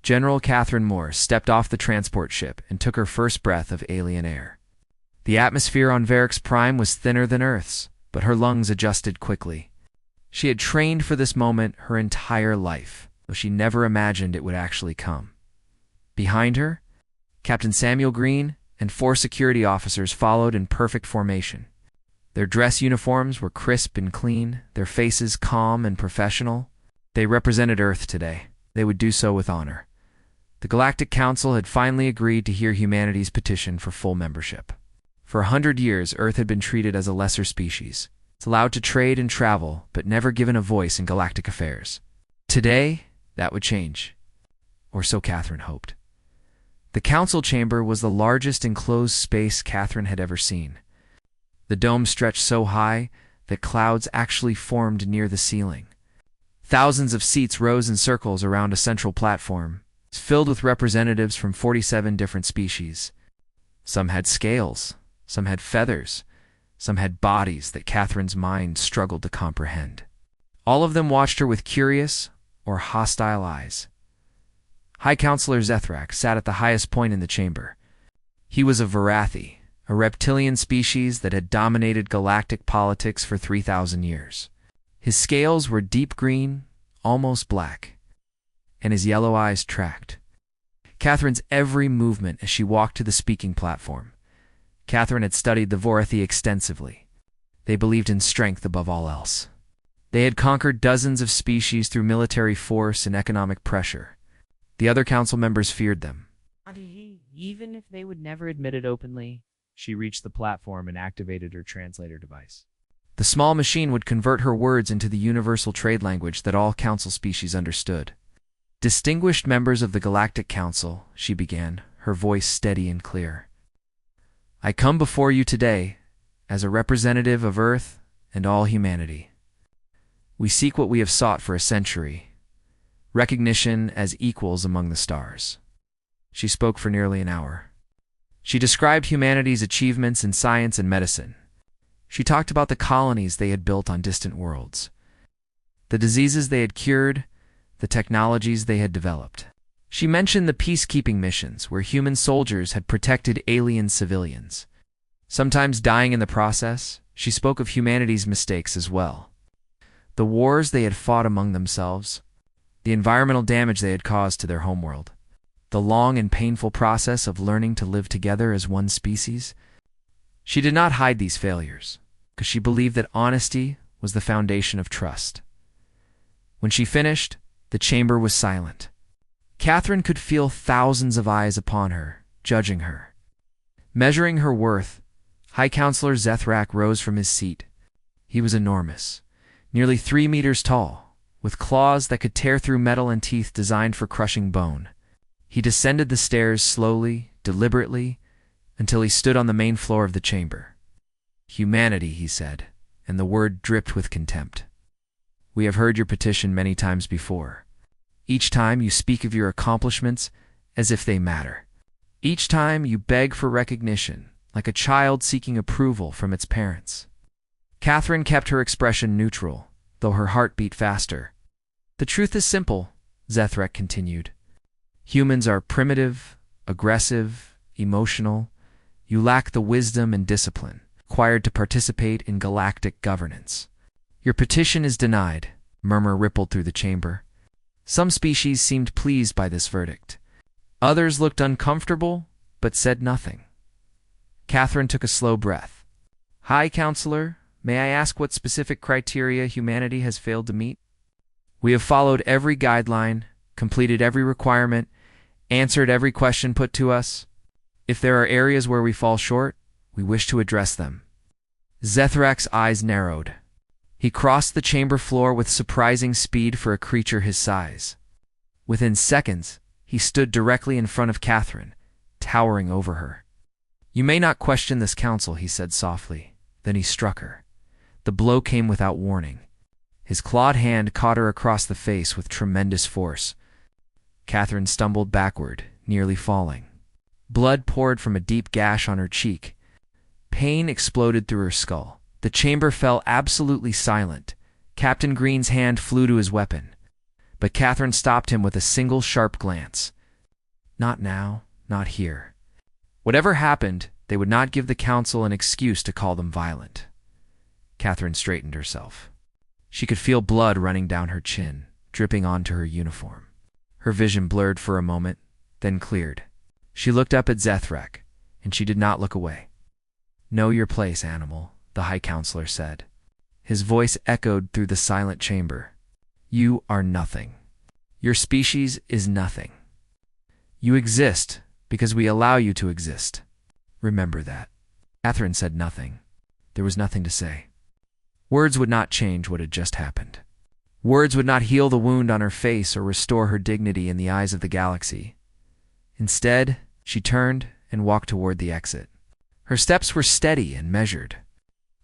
General Catherine Moore stepped off the transport ship and took her first breath of alien air. The atmosphere on Varix Prime was thinner than Earth's, but her lungs adjusted quickly. She had trained for this moment her entire life, though she never imagined it would actually come. Behind her, Captain Samuel Green and 4 security officers followed in perfect formation. Their dress uniforms were crisp and clean, their faces calm and professional. They represented Earth today. They would do so with honor. The Galactic Council had finally agreed to hear humanity's petition for full membership. For 100 years, Earth had been treated as a lesser species. It's allowed to trade and travel, but never given a voice in galactic affairs. Today, that would change. Or so Catherine hoped. The council chamber was the largest enclosed space Catherine had ever seen. The dome stretched so high that clouds actually formed near the ceiling. Thousands of seats rose in circles around a central platform, filled with representatives from 47 different species. Some had scales, some had feathers, some had bodies that Catherine's mind struggled to comprehend. All of them watched her with curious or hostile eyes. High Counselor Zethrak sat at the highest point in the chamber. He was a Varathi, a reptilian species that had dominated galactic politics for 3,000 years. His scales were deep green, almost black, and his yellow eyes tracked Catherine's every movement as she walked to the speaking platform. Catherine had studied the Varathi extensively. They believed in strength above all else. They had conquered dozens of species through military force and economic pressure. The other council members feared them. Even if they would never admit it openly. She reached the platform and activated her translator device. The small machine would convert her words into the universal trade language that all council species understood. Distinguished members of the Galactic Council, she began, her voice steady and clear. I come before you today as a representative of Earth and all humanity. We seek what we have sought for a century, recognition as equals among the stars. She spoke for nearly an hour. She described humanity's achievements in science and medicine. She talked about the colonies they had built on distant worlds, the diseases they had cured, the technologies they had developed. She mentioned the peacekeeping missions where human soldiers had protected alien civilians, sometimes dying in the process. She spoke of humanity's mistakes as well. The wars they had fought among themselves, the environmental damage they had caused to their homeworld, the long and painful process of learning to live together as one species. She did not hide these failures, because she believed that honesty was the foundation of trust. When she finished, the chamber was silent. Catherine could feel thousands of eyes upon her, judging her. Measuring her worth, High Counselor Zethrak rose from his seat. He was enormous, nearly 3 meters tall, with claws that could tear through metal and teeth designed for crushing bone. He descended the stairs slowly, deliberately, until he stood on the main floor of the chamber. Humanity, he said, and the word dripped with contempt. We have heard your petition many times before. Each time you speak of your accomplishments as if they matter. Each time you beg for recognition, like a child seeking approval from its parents. Catherine kept her expression neutral, though her heart beat faster. The truth is simple, Zethrak continued. Humans are primitive, aggressive, emotional. You lack the wisdom and discipline required to participate in galactic governance. Your petition is denied, murmur rippled through the chamber. Some species seemed pleased by this verdict. Others looked uncomfortable, but said nothing. Catherine took a slow breath. High Counselor, may I ask what specific criteria humanity has failed to meet? We have followed every guideline, completed every requirement, answered every question put to us. If there are areas where we fall short, we wish to address them. Zethrak's eyes narrowed. He crossed the chamber floor with surprising speed for a creature his size. Within seconds, he stood directly in front of Catherine, towering over her. You may not question this counsel, he said softly. Then he struck her. The blow came without warning. His clawed hand caught her across the face with tremendous force. Catherine stumbled backward, nearly falling. Blood poured from a deep gash on her cheek. Pain exploded through her skull. The chamber fell absolutely silent. Captain Green's hand flew to his weapon, but Catherine stopped him with a single sharp glance. Not now, not here. Whatever happened, they would not give the council an excuse to call them violent. Catherine straightened herself. She could feel blood running down her chin, dripping onto her uniform. Her vision blurred for a moment, then cleared. She looked up at Zethrak, and she did not look away. "Know your place, animal," the High Counselor said. His voice echoed through the silent chamber. "You are nothing. Your species is nothing. You exist because we allow you to exist. Remember that." Catherine said nothing. There was nothing to say. Words would not change what had just happened. Words would not heal the wound on her face or restore her dignity in the eyes of the galaxy. Instead, she turned and walked toward the exit. Her steps were steady and measured.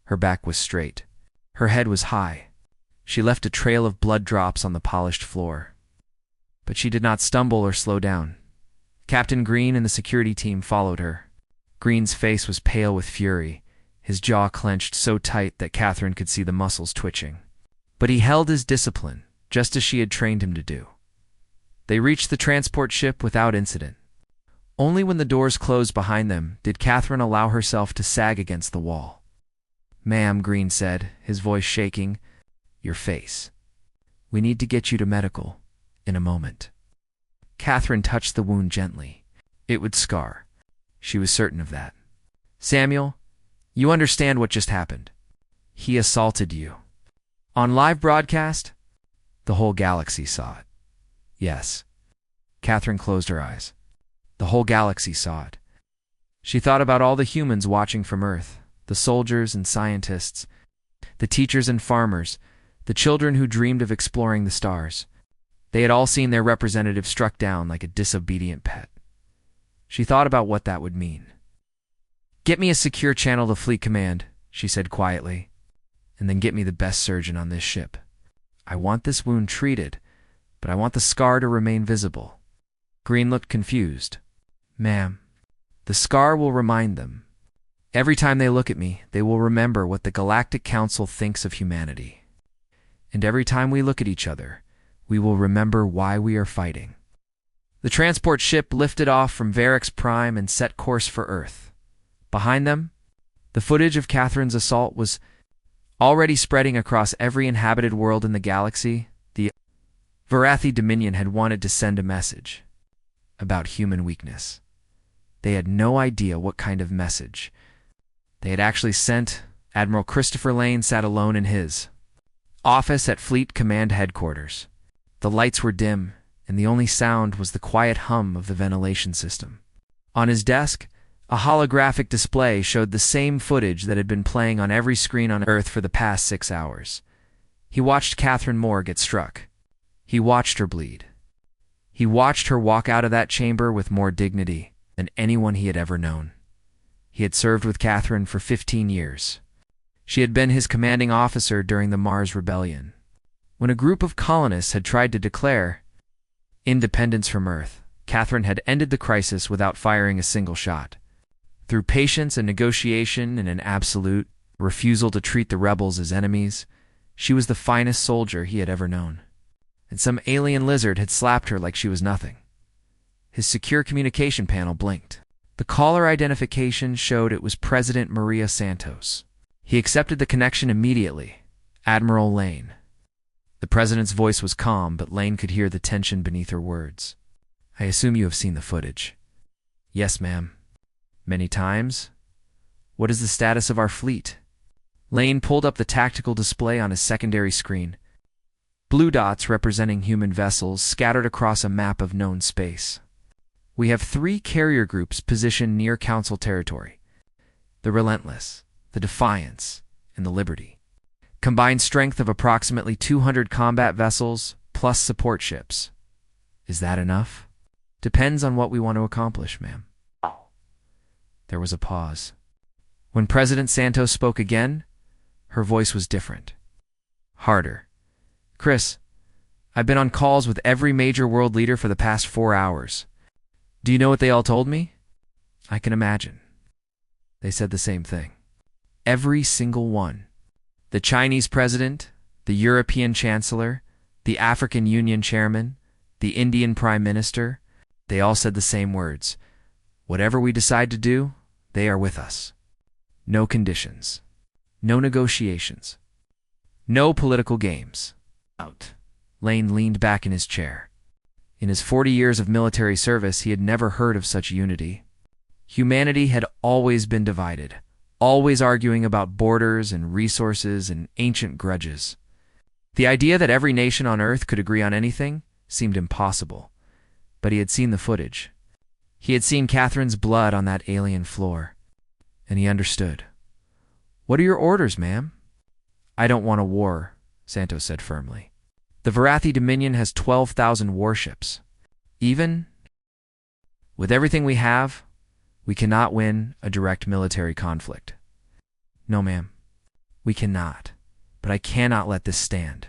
Her back was straight. Her head was high. She left a trail of blood drops on the polished floor. But she did not stumble or slow down. Captain Green and the security team followed her. Green's face was pale with fury, his jaw clenched so tight that Catherine could see the muscles twitching. But he held his discipline, just as she had trained him to do. They reached the transport ship without incident. Only when the doors closed behind them did Catherine allow herself to sag against the wall. "Ma'am," Green said, his voice shaking, "your face. We need to get you to medical, in a moment." Catherine touched the wound gently. It would scar. She was certain of that. "Samuel, you understand what just happened. He assaulted you. On live broadcast?" The whole galaxy saw it. Yes. Catherine closed her eyes. The whole galaxy saw it. She thought about all the humans watching from Earth, the soldiers and scientists, the teachers and farmers, the children who dreamed of exploring the stars. They had all seen their representative struck down like a disobedient pet. She thought about what that would mean. "Get me a secure channel to Fleet Command," she said quietly, "and then get me the best surgeon on this ship. I want this wound treated, but I want the scar to remain visible." Green looked confused. "Ma'am, the scar will remind them. Every time they look at me, they will remember what the Galactic Council thinks of humanity. And every time we look at each other, we will remember why we are fighting." The transport ship lifted off from Varix Prime and set course for Earth. Behind them, the footage of Catherine's assault was already spreading across every inhabited world in the galaxy. The Varathi Dominion had wanted to send a message about human weakness. They had no idea what kind of message. They had actually sent. Admiral Christopher Lane sat alone in his office at Fleet Command Headquarters. The lights were dim, and the only sound was the quiet hum of the ventilation system. On his desk, a holographic display showed the same footage that had been playing on every screen on Earth for the past 6 hours. He watched Catherine Moore get struck. He watched her bleed. He watched her walk out of that chamber with more dignity than anyone he had ever known. He had served with Catherine for 15 years. She had been his commanding officer during the Mars Rebellion, when a group of colonists had tried to declare independence from Earth. Catherine had ended the crisis without firing a single shot. Through patience and negotiation and an absolute refusal to treat the rebels as enemies, she was the finest soldier he had ever known. And some alien lizard had slapped her like she was nothing. His secure communication panel blinked. The caller identification showed it was President Maria Santos. He accepted the connection immediately. Admiral Lane. The president's voice was calm, but Lane could hear the tension beneath her words. "I assume you have seen the footage." "Yes, ma'am." "Many times?" "What is the status of our fleet?" Lane pulled up the tactical display on his secondary screen. Blue dots representing human vessels scattered across a map of known space. "We have 3 carrier groups positioned near Council territory. The Relentless, the Defiance, and the Liberty. Combined strength of approximately 200 combat vessels, plus support ships. Is that enough?" "Depends on what we want to accomplish, ma'am." There was a pause. When President Santos spoke again, her voice was different. Harder. "Chris, I've been on calls with every major world leader for the past 4 hours. Do you know what they all told me?" "I can imagine." They said the same thing. Every single one. The Chinese president, the European chancellor, the African Union chairman, the Indian prime minister. They all said the same words. Whatever we decide to do, they are with us. No conditions. No negotiations. No political games. Out. Lane leaned back in his chair. In his 40 years of military service, he had never heard of such unity. Humanity had always been divided, always arguing about borders and resources and ancient grudges. The idea that every nation on Earth could agree on anything seemed impossible, but he had seen the footage. He had seen Catherine's blood on that alien floor, and he understood. "What are your orders, ma'am?" "I don't want a war," Santos said firmly. "The Varathi Dominion has 12,000 warships. Even with everything we have, we cannot win a direct military conflict." "No, ma'am, we cannot. But I cannot let this stand.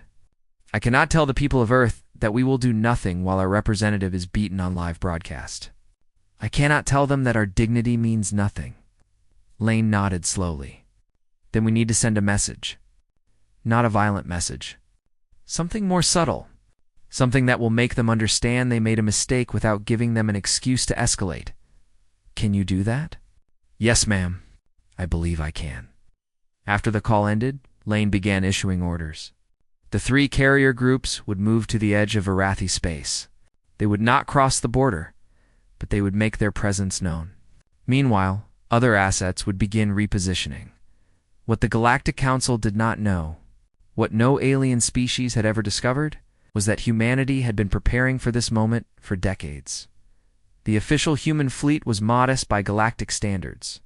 I cannot tell the people of Earth that we will do nothing while our representative is beaten on live broadcast. I cannot tell them that our dignity means nothing." Lane nodded slowly. "Then we need to send a message. Not a violent message. Something more subtle. Something that will make them understand they made a mistake without giving them an excuse to escalate. Can you do that?" "Yes, ma'am. I believe I can." After the call ended, Lane began issuing orders. The 3 carrier groups would move to the edge of Varathi space. They would not cross the border, but they would make their presence known. Meanwhile, other assets would begin repositioning. What the Galactic Council did not know, what no alien species had ever discovered, was that humanity had been preparing for this moment for decades. The official human fleet was modest by galactic standards.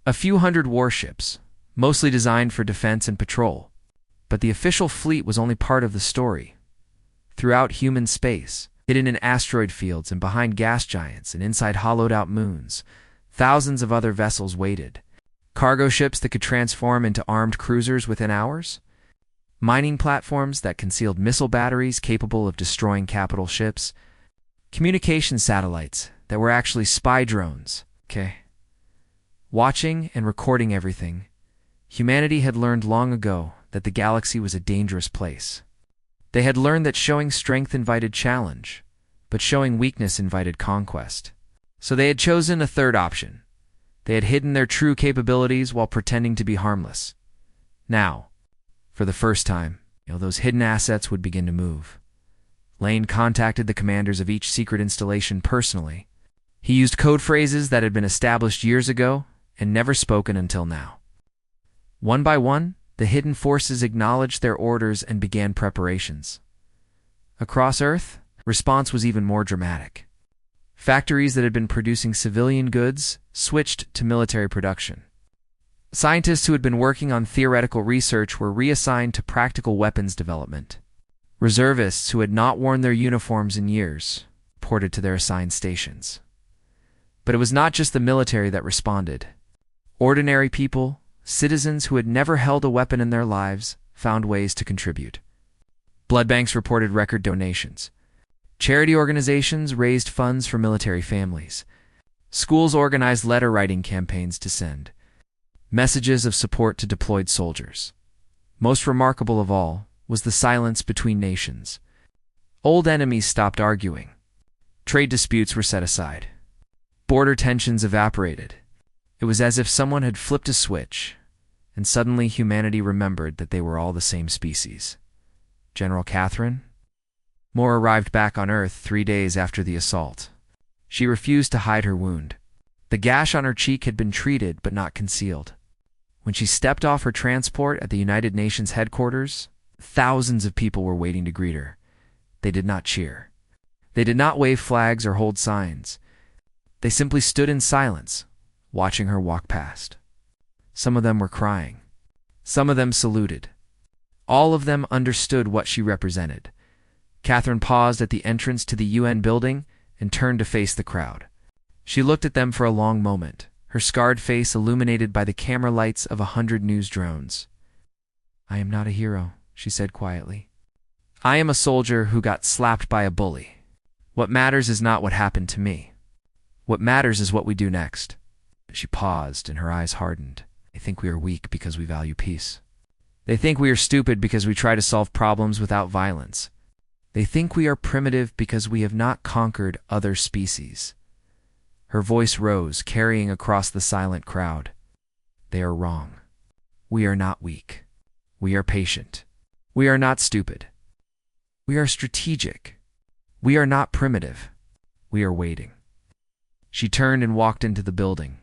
A few hundred warships, mostly designed for defense and patrol. But the official fleet was only part of the story. Throughout human space, hidden in asteroid fields and behind gas giants and inside hollowed-out moons, thousands of other vessels waited. Cargo ships that could transform into armed cruisers within hours. Mining platforms that concealed missile batteries capable of destroying capital ships. Communication satellites that were actually spy drones. Watching and recording everything, humanity had learned long ago that the galaxy was a dangerous place. They had learned that showing strength invited challenge, but showing weakness invited conquest. So they had chosen a third option. They had hidden their true capabilities while pretending to be harmless. Now, for the first time, those hidden assets would begin to move. Lane contacted the commanders of each secret installation personally. He used code phrases that had been established years ago and never spoken until now. One by one, the hidden forces acknowledged their orders and began preparations. Across Earth, response was even more dramatic. Factories that had been producing civilian goods switched to military production. Scientists who had been working on theoretical research were reassigned to practical weapons development. Reservists who had not worn their uniforms in years ported to their assigned stations. But it was not just the military that responded. Ordinary people, citizens who had never held a weapon in their lives, found ways to contribute. Blood banks reported record donations. Charity organizations raised funds for military families. Schools organized letter-writing campaigns to send messages of support to deployed soldiers. Most remarkable of all was the silence between nations. Old enemies stopped arguing. Trade disputes were set aside. Border tensions evaporated. It was as if someone had flipped a switch, and suddenly humanity remembered that they were all the same species. General Catherine? Moore arrived back on Earth 3 days after the assault. She refused to hide her wound. The gash on her cheek had been treated but not concealed. When she stepped off her transport at the United Nations headquarters, thousands of people were waiting to greet her. They did not cheer. They did not wave flags or hold signs. They simply stood in silence, watching her walk past. Some of them were crying. Some of them saluted. All of them understood what she represented. Catherine paused at the entrance to the UN building and turned to face the crowd. She looked at them for a long moment, her scarred face illuminated by the camera lights of 100 news drones. "I am not a hero," she said quietly. "I am a soldier who got slapped by a bully. What matters is not what happened to me. What matters is what we do next." She paused and her eyes hardened. "They think we are weak because we value peace. They think we are stupid because we try to solve problems without violence. They think we are primitive because we have not conquered other species. Her voice rose, carrying across the silent crowd. They are wrong. We are not weak. We are patient. We are not stupid. We are strategic. We are not primitive. We are waiting. She turned and walked into the building.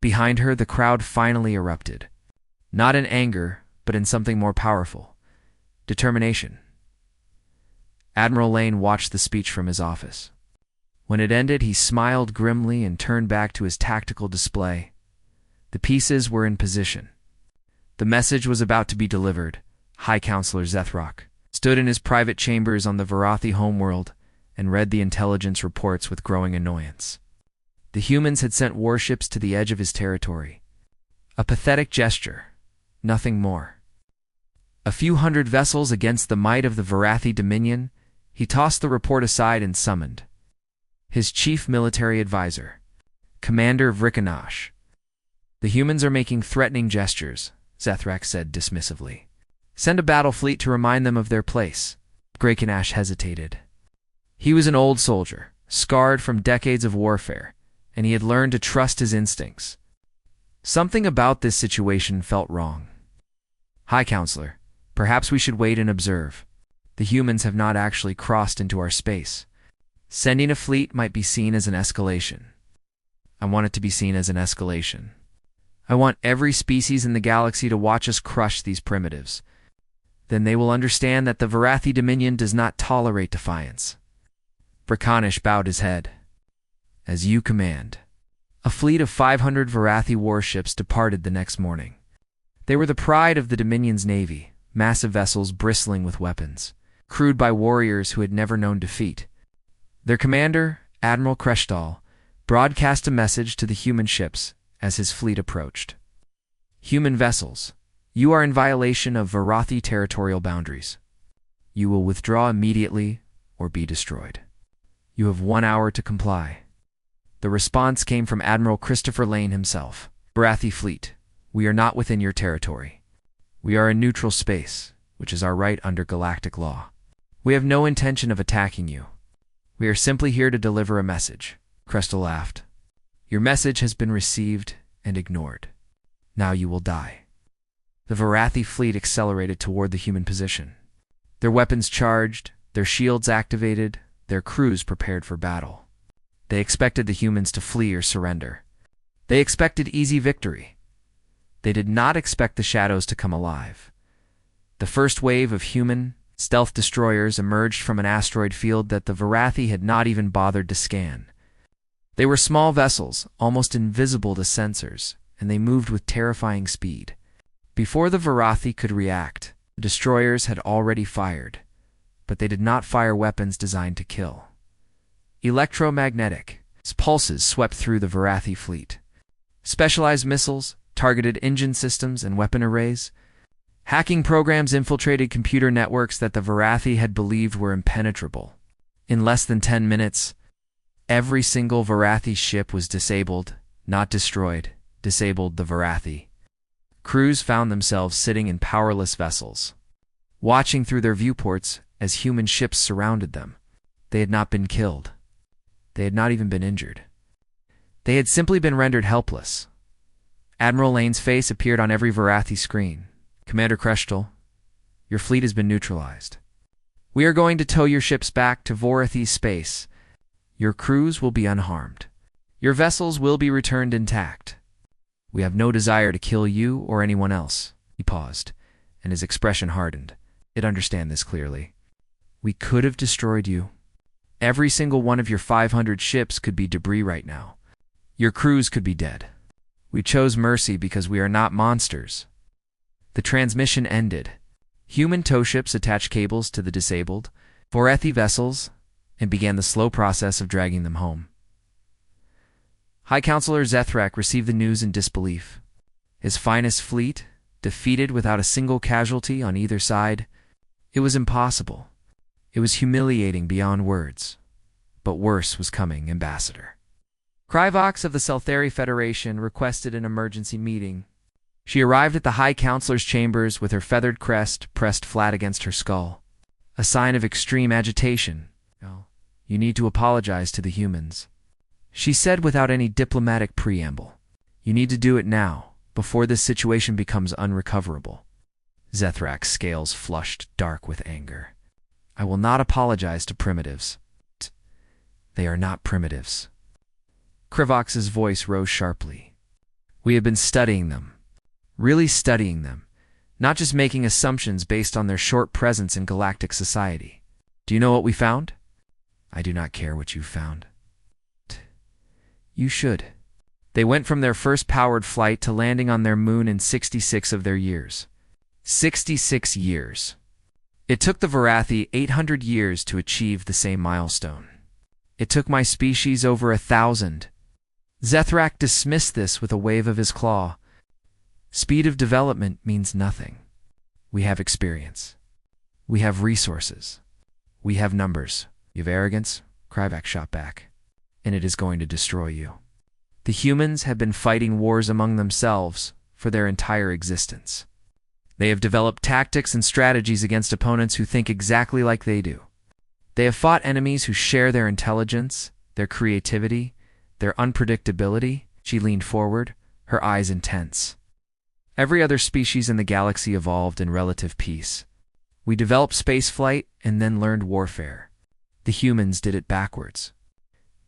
Behind her, the crowd finally erupted. Not in anger, but in something more powerful. Determination. Admiral Lane watched the speech from his office. When it ended, he smiled grimly and turned back to his tactical display. The pieces were in position. The message was about to be delivered. High Counselor Zethrock stood in his private chambers on the Varathi homeworld and read the intelligence reports with growing annoyance. The humans had sent warships to the edge of his territory. A pathetic gesture, nothing more. A few hundred vessels against the might of the Varathi Dominion. He tossed the report aside and summoned his chief military advisor, Commander Vrikanash. The humans are making threatening gestures, Zethrak said dismissively. Send a battle fleet to remind them of their place. Vrikanash hesitated. He was an old soldier, scarred from decades of warfare, and he had learned to trust his instincts. Something about this situation felt wrong. High Counselor, perhaps we should wait and observe. The humans have not actually crossed into our space. Sending a fleet might be seen as an escalation. I want it to be seen as an escalation. I want every species in the galaxy to watch us crush these primitives. Then they will understand that the Varathi Dominion does not tolerate defiance. Vrikanish bowed his head. As you command. A fleet of 500 Varathi warships departed the next morning. They were the pride of the Dominion's navy, massive vessels bristling with weapons, crewed by warriors who had never known defeat. Their commander, Admiral Kreshtal, broadcast a message to the human ships as his fleet approached. Human vessels, you are in violation of Varathi territorial boundaries. You will withdraw immediately or be destroyed. You have 1 hour to comply. The response came from Admiral Christopher Lane himself. Varathi fleet, we are not within your territory. We are in neutral space, which is our right under galactic law. We have no intention of attacking you. We are simply here to deliver a message. Kreshtal laughed. Your message has been received and ignored. Now you will die. The Varathi fleet accelerated toward the human position. Their weapons charged, their shields activated, their crews prepared for battle. They expected the humans to flee or surrender. They expected easy victory. They did not expect the shadows to come alive. The first wave of human stealth destroyers emerged from an asteroid field that the Varathi had not even bothered to scan. They were small vessels, almost invisible to sensors, and they moved with terrifying speed. Before the Varathi could react, the destroyers had already fired, but they did not fire weapons designed to kill. Electromagnetic pulses swept through the Varathi fleet. Specialized missiles, targeted engine systems, and weapon arrays. Hacking programs infiltrated computer networks that the Varathi had believed were impenetrable. In less than 10 minutes, every single Varathi ship was disabled, not destroyed, disabled the Varathi. Crews found themselves sitting in powerless vessels, watching through their viewports as human ships surrounded them. They had not been killed. They had not even been injured. They had simply been rendered helpless. Admiral Lane's face appeared on every Varathi screen. Commander Kreshtal, your fleet has been neutralized. We are going to tow your ships back to Varathi space. Your crews will be unharmed. Your vessels will be returned intact. We have no desire to kill you or anyone else. He paused, and his expression hardened. I'd understand this clearly. We could have destroyed you. Every single one of your 500 ships could be debris right now. Your crews could be dead. We chose mercy because we are not monsters. The transmission ended. Human tow ships attached cables to the disabled Varathi vessels and began the slow process of dragging them home. High Counselor Zethrak received the news in disbelief. His finest fleet, defeated without a single casualty on either side. It was impossible. It was humiliating beyond words. But worse was coming, Ambassador. Kryvox of the Seltheri Federation requested an emergency meeting. She arrived at the High Counselor's chambers with her feathered crest pressed flat against her skull. a sign of extreme agitation. You need to apologize to the humans, she said without any diplomatic preamble. You need to do it now, before this situation becomes unrecoverable. Zethrak's scales flushed dark with anger. I will not apologize to primitives. They are not primitives. Krivox's voice rose sharply. We have been studying them. Really studying them. Not just making assumptions based on their short presence in galactic society. Do you know what we found? I do not care what you found. You should. They went from their first powered flight to landing on their moon in 66 of their years. 66 years. It took the Varathi 800 years to achieve the same milestone. It took my species over 1,000. Zethrak dismissed this with a wave of his claw. Speed of development means nothing. We have experience. We have resources. We have numbers. You have arrogance, Krivak shot back, and it is going to destroy you. The humans have been fighting wars among themselves for their entire existence. They have developed tactics and strategies against opponents who think exactly like they do. They have fought enemies who share their intelligence, their creativity, their unpredictability. She leaned forward, her eyes intense. Every other species in the galaxy evolved in relative peace. We developed spaceflight and then learned warfare. The humans did it backwards.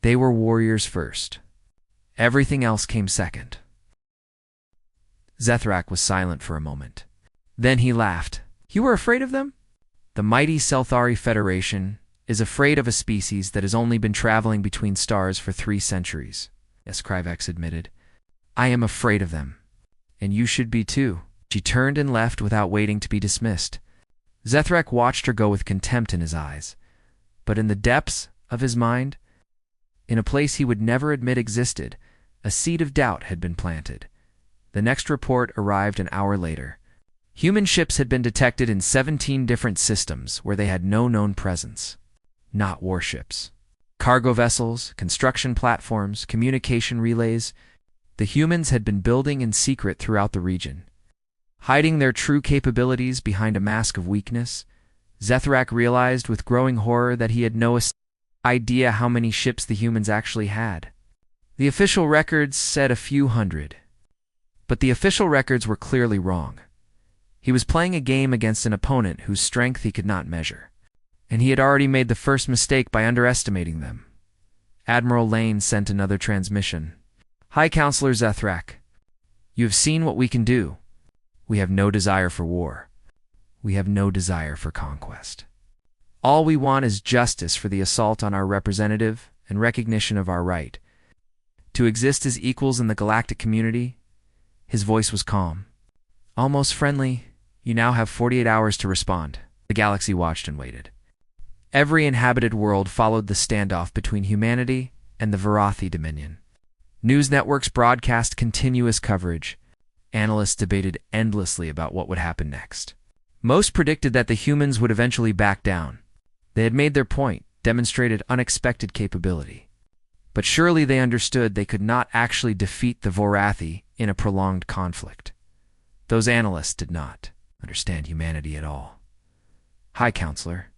They were warriors first. Everything else came second. Zethrak was silent for a moment. Then he laughed. You were afraid of them? The mighty Selthari Federation is afraid of a species that has only been traveling between stars for 3 centuries, yes, Krivax admitted. I am afraid of them. And you should be too. She turned and left without waiting to be dismissed. Zethrak watched her go with contempt in his eyes. But in the depths of his mind, in a place he would never admit existed, a seed of doubt had been planted. The next report arrived an hour later. Human ships had been detected in 17 different systems where they had no known presence. Not warships. Cargo vessels, construction platforms, communication relays. The humans had been building in secret throughout the region. Hiding their true capabilities behind a mask of weakness, Zethrak realized with growing horror that he had no idea how many ships the humans actually had. The official records said a few hundred. But the official records were clearly wrong. He was playing a game against an opponent whose strength he could not measure. And he had already made the first mistake by underestimating them. Admiral Lane sent another transmission. High Counselor Zethrak, you have seen what we can do. We have no desire for war. We have no desire for conquest. All we want is justice for the assault on our representative and recognition of our right to exist as equals in the galactic community. His voice was calm, almost friendly. You now have 48 hours to respond. The galaxy watched and waited. Every inhabited world followed the standoff between humanity and the Varathi Dominion. News networks broadcast continuous coverage. Analysts debated endlessly about what would happen next. Most predicted that the humans would eventually back down. They had made their point, demonstrated unexpected capability. But surely they understood they could not actually defeat the Varathi in a prolonged conflict. Those analysts did not understand humanity at all. High Counselor.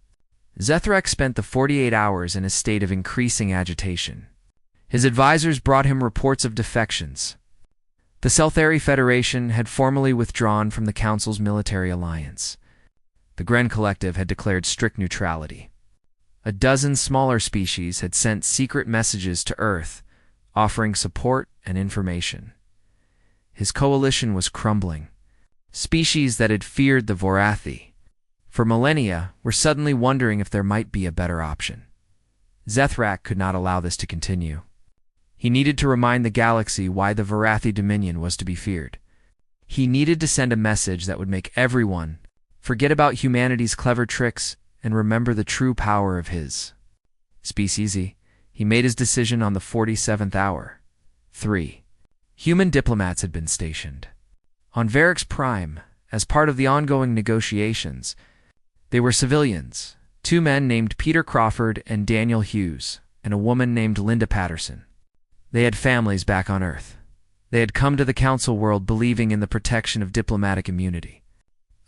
Zethrak spent the 48 hours in a state of increasing agitation. His advisors brought him reports of defections. The Selthari Federation had formally withdrawn from the Council's military alliance. The Gren Collective had declared strict neutrality. A dozen smaller species had sent secret messages to Earth, offering support and information. His coalition was crumbling. Species that had feared the Varathi for millennia were suddenly wondering if there might be a better option. Zethrak could not allow this to continue. He needed to remind the galaxy why the Varathi Dominion was to be feared. He needed to send a message that would make everyone forget about humanity's clever tricks and remember the true power of his species. He made his decision on the 47th hour. 3. Human diplomats had been stationed. On Varix Prime, as part of the ongoing negotiations, they were civilians, 2 men named Peter Crawford and Daniel Hughes, and a woman named Linda Patterson. They had families back on Earth. They had come to the Council world believing in the protection of diplomatic immunity.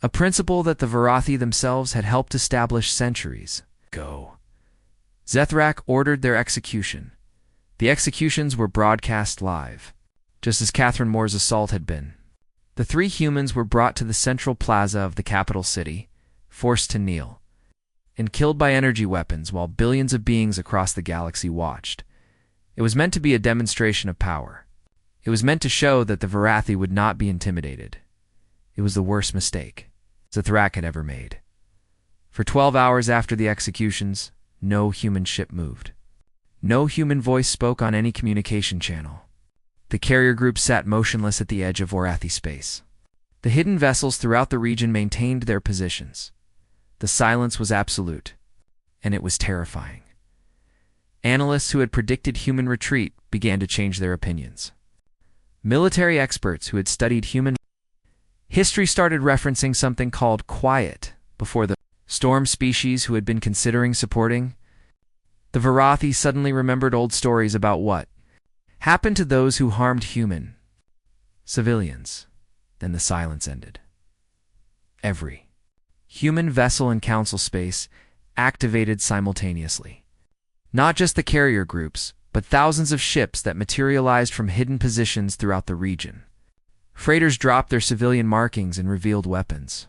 a principle that the Varathi themselves had helped establish centuries ago. Zethrak ordered their execution. The executions were broadcast live, just as Catherine Moore's assault had been. The three humans were brought to the central plaza of the capital city, forced to kneel, and killed by energy weapons while billions of beings across the galaxy watched. It was meant to be a demonstration of power. It was meant to show that the Varathi would not be intimidated. It was the worst mistake Zethrak had ever made. For 12 hours after the executions, no human ship moved. No human voice spoke on any communication channel. The carrier group sat motionless at the edge of Varathi space. The hidden vessels throughout the region maintained their positions. The silence was absolute, and it was terrifying. Analysts who had predicted human retreat began to change their opinions. Military experts who had studied human history started referencing something called quiet before the storm species who had been considering supporting. The Varathi suddenly remembered old stories about what happened to those who harmed human civilians. Then the silence ended. Every human vessel in council space activated simultaneously. Not just the carrier groups, but thousands of ships that materialized from hidden positions throughout the region. Freighters dropped their civilian markings and revealed weapons.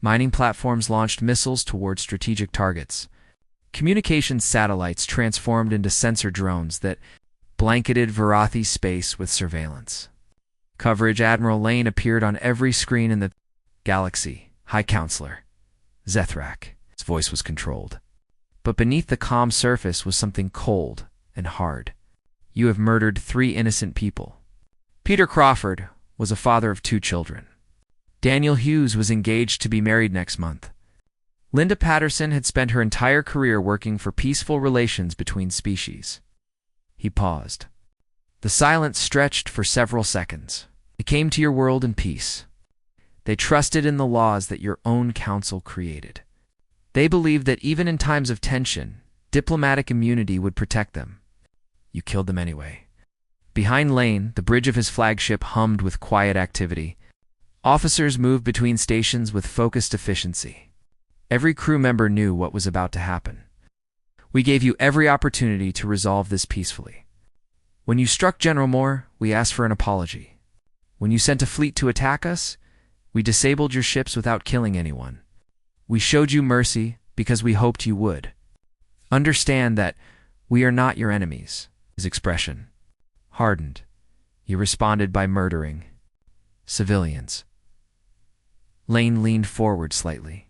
Mining platforms launched missiles toward strategic targets. Communications satellites transformed into sensor drones that blanketed Varathi space with surveillance. Coverage Admiral Lane appeared on every screen in the galaxy. High Counselor Zethrak. His voice was controlled. But beneath the calm surface was something cold and hard. You have murdered 3 innocent people. Peter Crawford was a father of 2 children. Daniel Hughes was engaged to be married next month. Linda Patterson had spent her entire career working for peaceful relations between species. He paused. The silence stretched for several seconds. They came to your world in peace. They trusted in the laws that your own council created. They believed that even in times of tension, diplomatic immunity would protect them. You killed them anyway. Behind Lane, the bridge of his flagship hummed with quiet activity. Officers moved between stations with focused efficiency. Every crew member knew what was about to happen. We gave you every opportunity to resolve this peacefully. When you struck General Moore, we asked for an apology. When you sent a fleet to attack us, we disabled your ships without killing anyone. We showed you mercy because we hoped you would. Understand that we are not your enemies. His expression hardened. He responded by murdering civilians. Lane leaned forward slightly.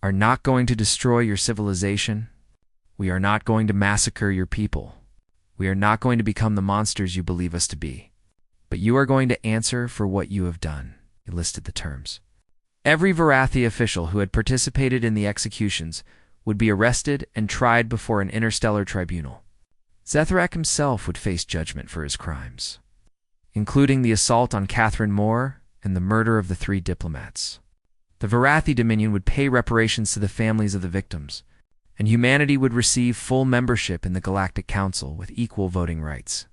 Are not going to destroy your civilization. We are not going to massacre your people. We are not going to become the monsters you believe us to be. But you are going to answer for what you have done. He listed the terms. Every Varathi official who had participated in the executions would be arrested and tried before an interstellar tribunal. Zethrak himself would face judgment for his crimes, including the assault on Catherine Moore and the murder of the 3 diplomats. The Varathi Dominion would pay reparations to the families of the victims, and humanity would receive full membership in the Galactic Council with equal voting rights.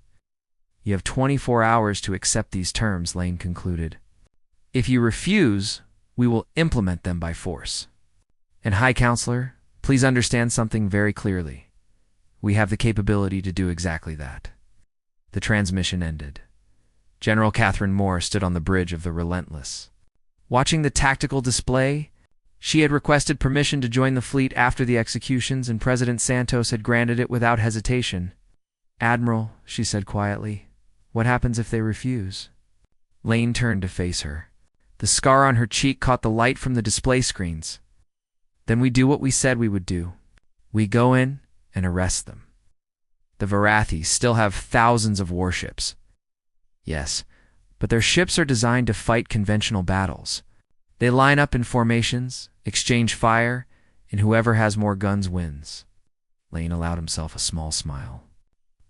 You have 24 hours to accept these terms, Lane concluded. If you refuse, we will implement them by force. And High Counselor, please understand something very clearly. We have the capability to do exactly that. The transmission ended. General Catherine Moore stood on the bridge of the Relentless. Watching the tactical display, she had requested permission to join the fleet after the executions, and President Santos had granted it without hesitation. Admiral, she said quietly, what happens if they refuse? Lane turned to face her. The scar on her cheek caught the light from the display screens. Then we do what we said we would do. We go in and arrest them. The Varathi still have thousands of warships. Yes, but their ships are designed to fight conventional battles. They line up in formations, exchange fire, and whoever has more guns wins. Lane allowed himself a small smile.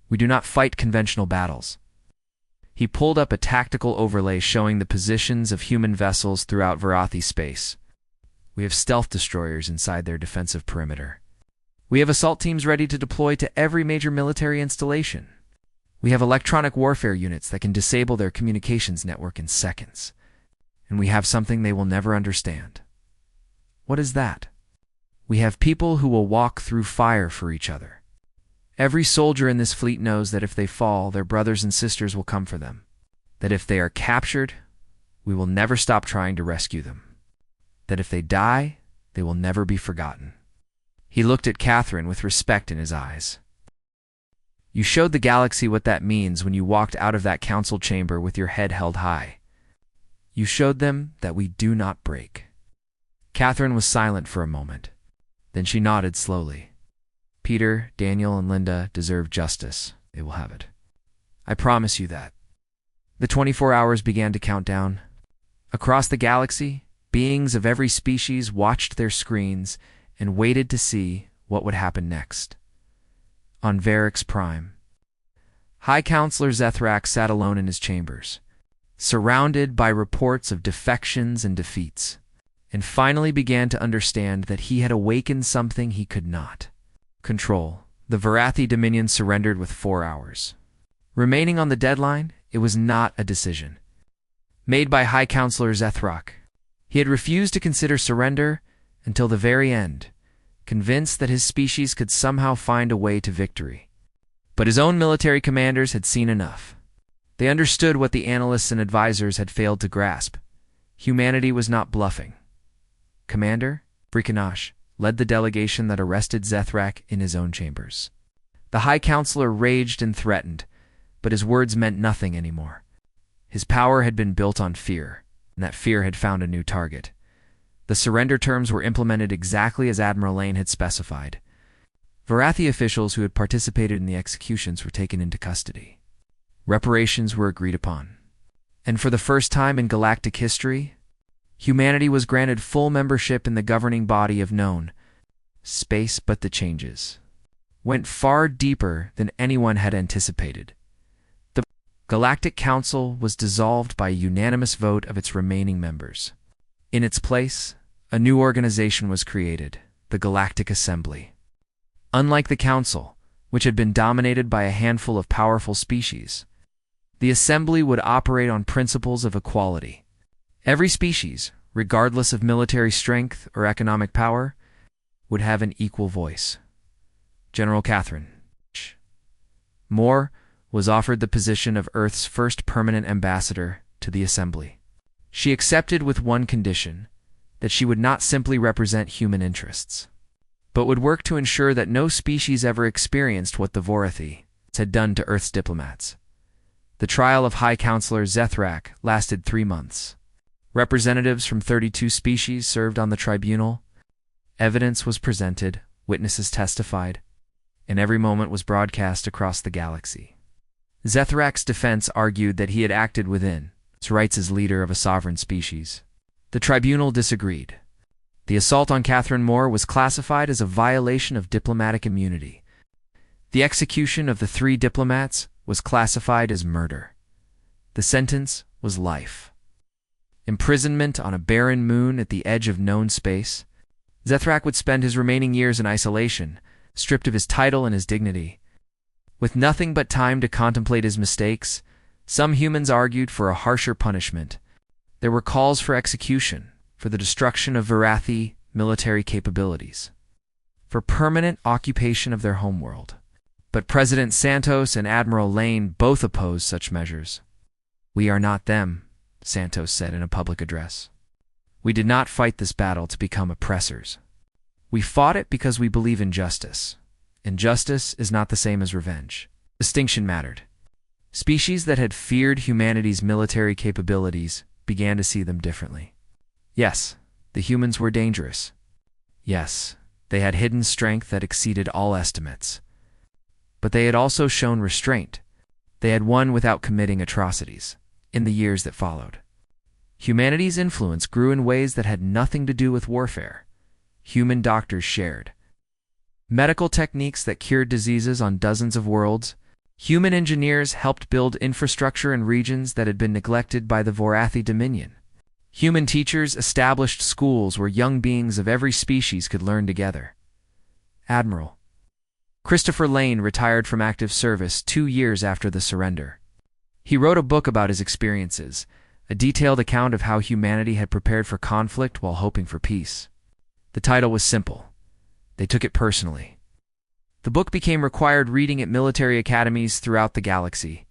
We do not fight conventional battles. He pulled up a tactical overlay showing the positions of human vessels throughout Varathi space. We have stealth destroyers inside their defensive perimeter. We have assault teams ready to deploy to every major military installation. We have electronic warfare units that can disable their communications network in seconds. and we have something they will never understand. What is that? We have people who will walk through fire for each other. Every soldier in this fleet knows that if they fall, their brothers and sisters will come for them. That if they are captured, we will never stop trying to rescue them. That if they die, they will never be forgotten. He looked at Catherine with respect in his eyes. You showed the galaxy what that means when you walked out of that council chamber with your head held high. You showed them that we do not break. Catherine was silent for a moment. Then she nodded slowly. Peter, Daniel, and Linda deserve justice. They will have it. I promise you that. The 24 hours began to count down. Across the galaxy, beings of every species watched their screens and waited to see what would happen next. On Varix Prime, High Counselor Zethrak sat alone in his chambers, surrounded by reports of defections and defeats, and finally began to understand that he had awakened something he could not control. The Varathi Dominion surrendered with 4 hours. Remaining on the deadline, it was not a decision made by High Counselor Zethrak. He had refused to consider surrender until the very end, convinced that his species could somehow find a way to victory. But his own military commanders had seen enough. They understood what the analysts and advisors had failed to grasp. Humanity was not bluffing. Commander Brikanash led the delegation that arrested Zethrak in his own chambers. The High Counselor raged and threatened, but his words meant nothing anymore. His power had been built on fear, and that fear had found a new target. The surrender terms were implemented exactly as Admiral Lane had specified. Varathi officials who had participated in the executions were taken into custody. Reparations were agreed upon. And for the first time in galactic history, humanity was granted full membership in the governing body of known space. But the changes went far deeper than anyone had anticipated. The Galactic Council was dissolved by a unanimous vote of its remaining members. In its place, a new organization was created, the Galactic Assembly. Unlike the Council, which had been dominated by a handful of powerful species, the Assembly would operate on principles of equality. Every species, regardless of military strength or economic power, would have an equal voice. General Catherine Moore was offered the position of Earth's first permanent ambassador to the Assembly. She accepted with one condition, that she would not simply represent human interests, but would work to ensure that no species ever experienced what the Varathi had done to Earth's diplomats. The trial of High Counselor Zethrak lasted 3 months. Representatives from 32 species served on the tribunal. Evidence was presented, witnesses testified, and every moment was broadcast across the galaxy. Zethrak's defense argued that he had acted within his rights as leader of a sovereign species. The tribunal disagreed. The assault on Catherine Moore was classified as a violation of diplomatic immunity. The execution of the 3 diplomats was classified as murder. The sentence was life. Imprisonment on a barren moon at the edge of known space. Zethrak would spend his remaining years in isolation, stripped of his title and his dignity. With nothing but time to contemplate his mistakes, some humans argued for a harsher punishment. There were calls for execution, for the destruction of Varathi military capabilities, for permanent occupation of their homeworld. But President Santos and Admiral Lane both opposed such measures. We are not them, Santos said in a public address. We did not fight this battle to become oppressors. We fought it because we believe in justice. And justice is not the same as revenge. Distinction mattered. Species that had feared humanity's military capabilities began to see them differently. Yes, the humans were dangerous. Yes, they had hidden strength that exceeded all estimates. But they had also shown restraint. They had won without committing atrocities. In the years that followed, humanity's influence grew in ways that had nothing to do with warfare. Human doctors shared medical techniques that cured diseases on dozens of worlds. Human engineers helped build infrastructure in regions that had been neglected by the Varathi Dominion. Human teachers established schools where young beings of every species could learn together. Admiral Christopher Lane retired from active service 2 years after the surrender. He wrote a book about his experiences, a detailed account of how humanity had prepared for conflict while hoping for peace. The title was simple. They took it personally. The book became required reading at military academies throughout the galaxy,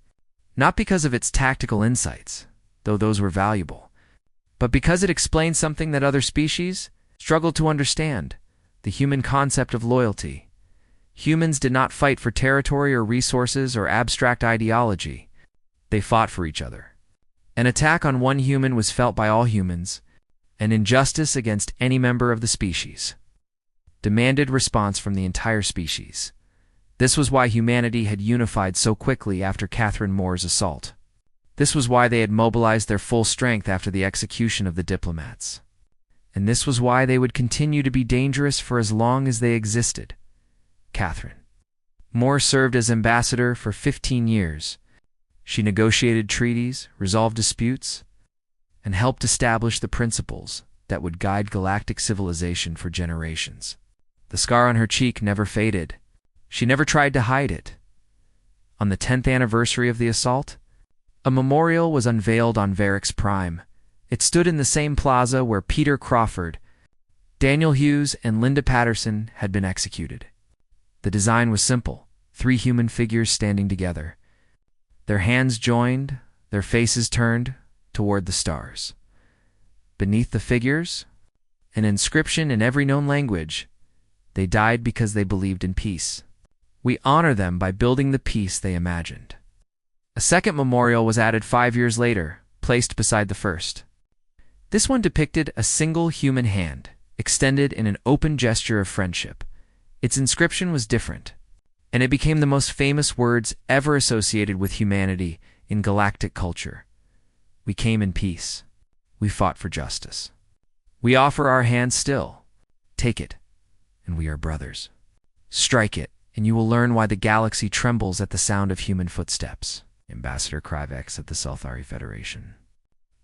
not because of its tactical insights, though those were valuable, but because it explained something that other species struggled to understand: the human concept of loyalty. Humans did not fight for territory or resources or abstract ideology. They fought for each other. An attack on one human was felt by all humans. An injustice against any member of the species demanded response from the entire species. This was why humanity had unified so quickly after Catherine Moore's assault. This was why they had mobilized their full strength after the execution of the diplomats. And this was why they would continue to be dangerous for as long as they existed. Catherine Moore served as ambassador for 15 years. She negotiated treaties, resolved disputes, and helped establish the principles that would guide galactic civilization for generations. The scar on her cheek never faded. She never tried to hide it. On the 10th anniversary of the assault, a memorial was unveiled on Varix Prime. It stood in the same plaza where Peter Crawford, Daniel Hughes, and Linda Patterson had been executed. The design was simple: 3 human figures standing together, their hands joined, their faces turned toward the stars. Beneath the figures, an inscription in every known language: they died because they believed in peace. We honor them by building the peace they imagined. A second memorial was added 5 years later, placed beside the first. This one depicted a single human hand, extended in an open gesture of friendship. Its inscription was different, and it became the most famous words ever associated with humanity in galactic culture. We came in peace. We fought for justice. We offer our hand still. Take it, and we are brothers. Strike it, and you will learn why the galaxy trembles at the sound of human footsteps. Ambassador Krivex at the Selthari Federation,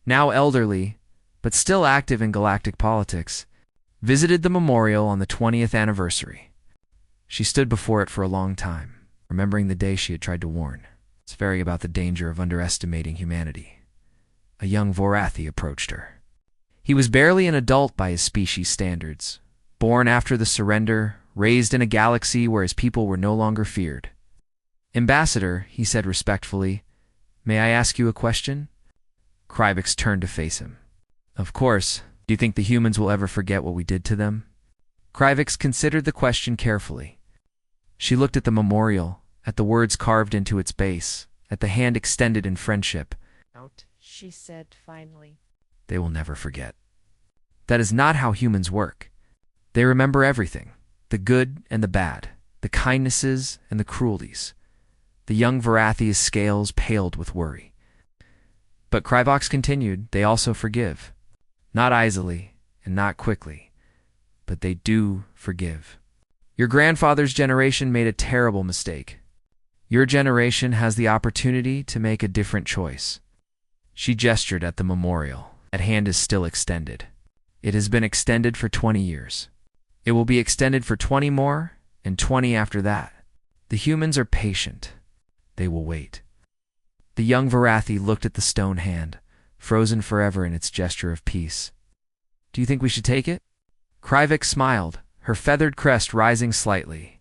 now elderly, but still active in galactic politics, visited the memorial on the 20th anniversary. She stood before it for a long time, remembering the day she had tried to warn. It's very about the danger of underestimating humanity. A young Vorathi approached her. He was barely an adult by his species standards, born after the surrender, raised in a galaxy where his people were no longer feared. "Ambassador," he said respectfully, "may I ask you a question?" Krivex turned to face him. "Of course. Do you think the humans will ever forget what we did to them?" Krivex considered the question carefully. She looked at the memorial, at the words carved into its base, at the hand extended in friendship. "Out," she said finally. "They will never forget. That is not how humans work. They remember everything, the good and the bad, the kindnesses and the cruelties." The young Vorathi's scales paled with worry. But Krivex continued, "They also forgive. Not easily and not quickly, but they do forgive. Your grandfather's generation made a terrible mistake. Your generation has the opportunity to make a different choice." She gestured at the memorial. That hand is still extended. It has been extended for 20 years. It will be extended for 20 more, and 20 after that. The humans are patient. They will wait. The young Vorathi looked at the stone hand, frozen forever in its gesture of peace. "Do you think we should take it?" Krivex smiled, her feathered crest rising slightly.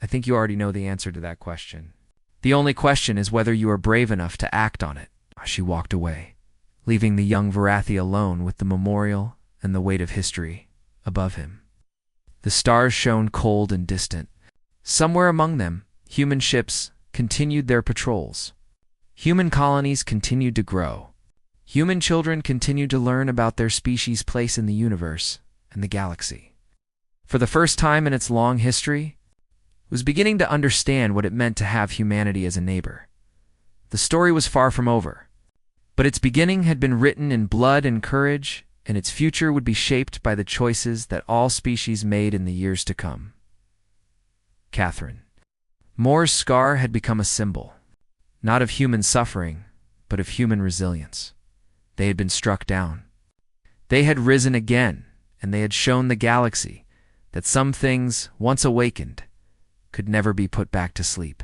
"I think you already know the answer to that question. The only question is whether you are brave enough to act on it." She walked away, leaving the young Vorathi alone with the memorial and the weight of history above him. The stars shone cold and distant. Somewhere among them, human ships continued their patrols. Human colonies continued to grow. Human children continued to learn about their species' place in the universe and the galaxy. For the first time in its long history, it was beginning to understand what it meant to have humanity as a neighbor. The story was far from over, but its beginning had been written in blood and courage, and its future would be shaped by the choices that all species made in the years to come. Catherine Moore's scar had become a symbol, not of human suffering, but of human resilience. They had been struck down. They had risen again, and they had shown the galaxy that some things, once awakened, could never be put back to sleep.